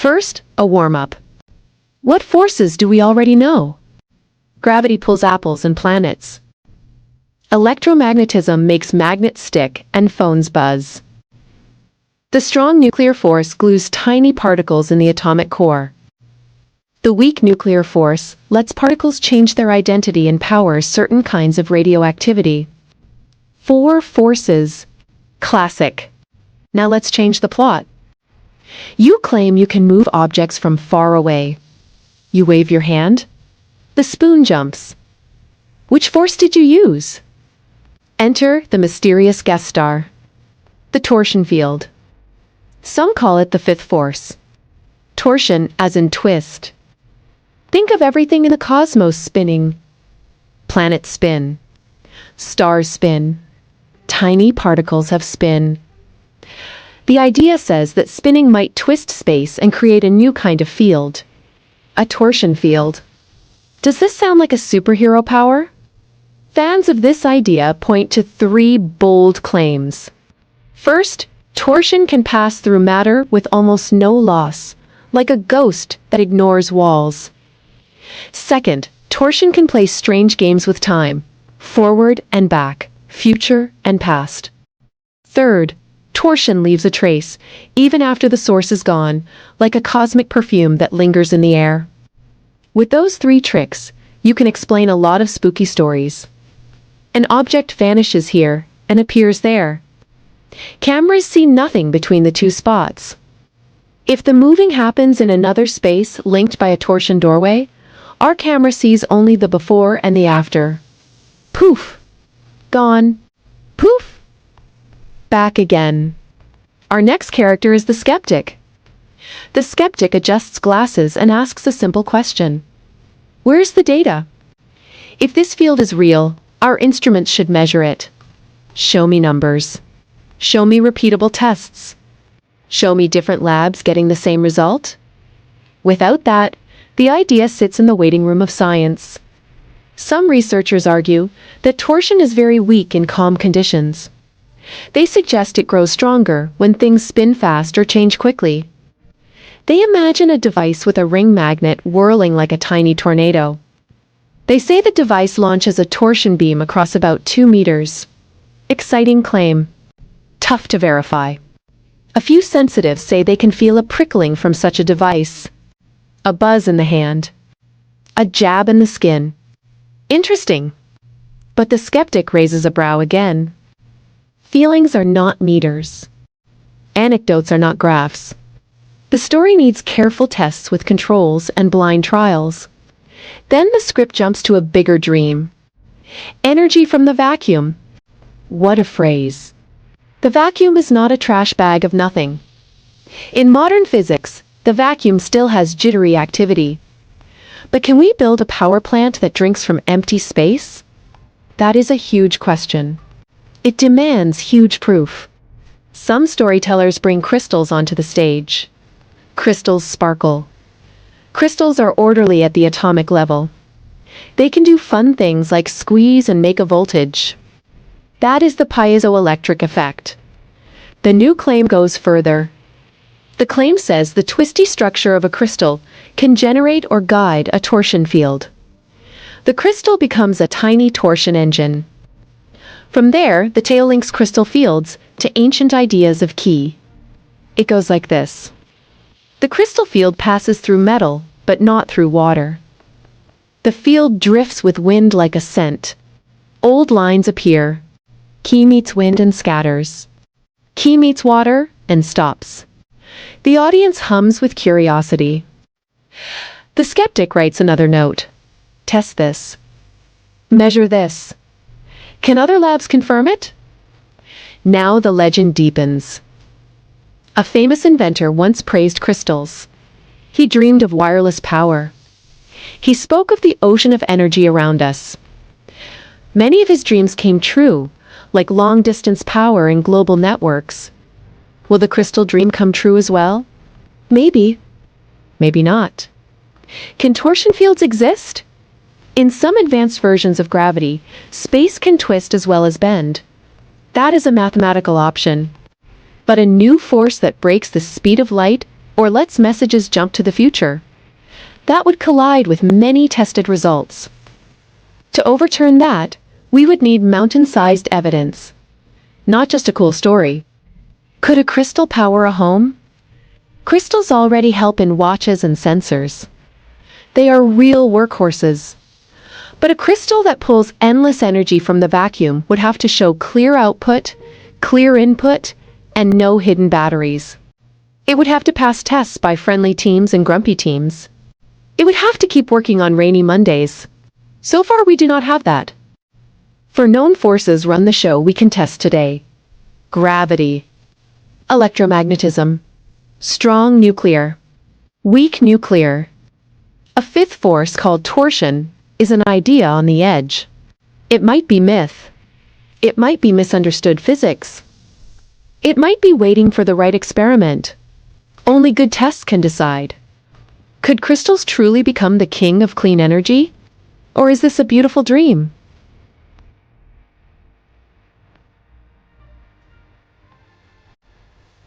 First, a warm-up. What forces do we already know? Gravity pulls apples and planets. Electromagnetism makes magnets stick and phones buzz. The strong nuclear force glues tiny particles in the atomic core. The weak nuclear force lets particles change their identity and powers certain kinds of radioactivity. 4 forces. Classic. Now let's change the plot. You claim you can move objects from far away. You wave your hand. The spoon jumps. Which force did you use? Enter the mysterious guest star. The torsion field. Some call it the 5th force. Torsion as in twist. Think of everything in the cosmos spinning. Planets spin. Stars spin. Tiny particles have spin. The idea says that spinning might twist space and create a new kind of field. A torsion field. Does this sound like a superhero power? Fans of this idea point to 3 bold claims. First, torsion can pass through matter with almost no loss, like a ghost that ignores walls. Second, torsion can play strange games with time, forward and back, future and past. Third, torsion leaves a trace, even after the source is gone, like a cosmic perfume that lingers in the air. With those 3 tricks, you can explain a lot of spooky stories. An object vanishes here and appears there. Cameras see nothing between the 2 spots. If the moving happens in another space linked by a torsion doorway, our camera sees only the before and the after. Poof! Gone. Poof! Back again. Our next character is the Skeptic. The Skeptic adjusts glasses and asks a simple question. Where's the data? If this field is real, our instruments should measure it. Show me numbers. Show me repeatable tests. Show me different labs getting the same result. Without that, the idea sits in the waiting room of science. Some researchers argue that torsion is very weak in calm conditions. They suggest it grows stronger when things spin fast or change quickly. They imagine a device with a ring magnet whirling like a tiny tornado. They say the device launches a torsion beam across about 2 meters. Exciting claim. Tough to verify. A few sensitives say they can feel a prickling from such a device. A buzz in the hand. A jab in the skin. Interesting. But the Skeptic raises a brow again. Feelings are not meters. Anecdotes are not graphs. The story needs careful tests with controls and blind trials. Then the script jumps to a bigger dream. Energy from the vacuum. What a phrase. The vacuum is not a trash bag of nothing. In modern physics, the vacuum still has jittery activity. But can we build a power plant that drinks from empty space? That is a huge question. It demands huge proof. Some storytellers bring crystals onto the stage. Crystals sparkle. Crystals are orderly at the atomic level. They can do fun things like squeeze and make a voltage. That is the piezoelectric effect. The new claim goes further. The claim says the twisty structure of a crystal can generate or guide a torsion field. The crystal becomes a tiny torsion engine. From there, the tale links crystal fields to ancient ideas of ki. It goes like this. The crystal field passes through metal, but not through water. The field drifts with wind like a scent. Old lines appear. Ki meets wind and scatters. Ki meets water and stops. The audience hums with curiosity. The Skeptic writes another note. Test this. Measure this. Can other labs confirm it? Now the legend deepens. A famous inventor once praised crystals. He dreamed of wireless power. He spoke of the ocean of energy around us. Many of his dreams came true, like long-distance power and global networks. Will the crystal dream come true as well? Maybe. Maybe not. Can torsion fields exist? In some advanced versions of gravity, space can twist as well as bend. That is a mathematical option. But a new force that breaks the speed of light Or let's messages jump to the future? That would collide with many tested results. To overturn that, we would need mountain-sized evidence. Not just a cool story. Could a crystal power a home? Crystals already help in watches and sensors. They are real workhorses. But a crystal that pulls endless energy from the vacuum would have to show clear output, clear input, and no hidden batteries. It would have to pass tests by friendly teams and grumpy teams. It would have to keep working on rainy Mondays. So far, we do not have that. For known forces run the show we can test today. Gravity. Electromagnetism. Strong nuclear. Weak nuclear. A fifth force called torsion is an idea on the edge. It might be myth. It might be misunderstood physics. It might be waiting for the right experiment. Only good tests can decide. Could crystals truly become the king of clean energy? Or is this a beautiful dream?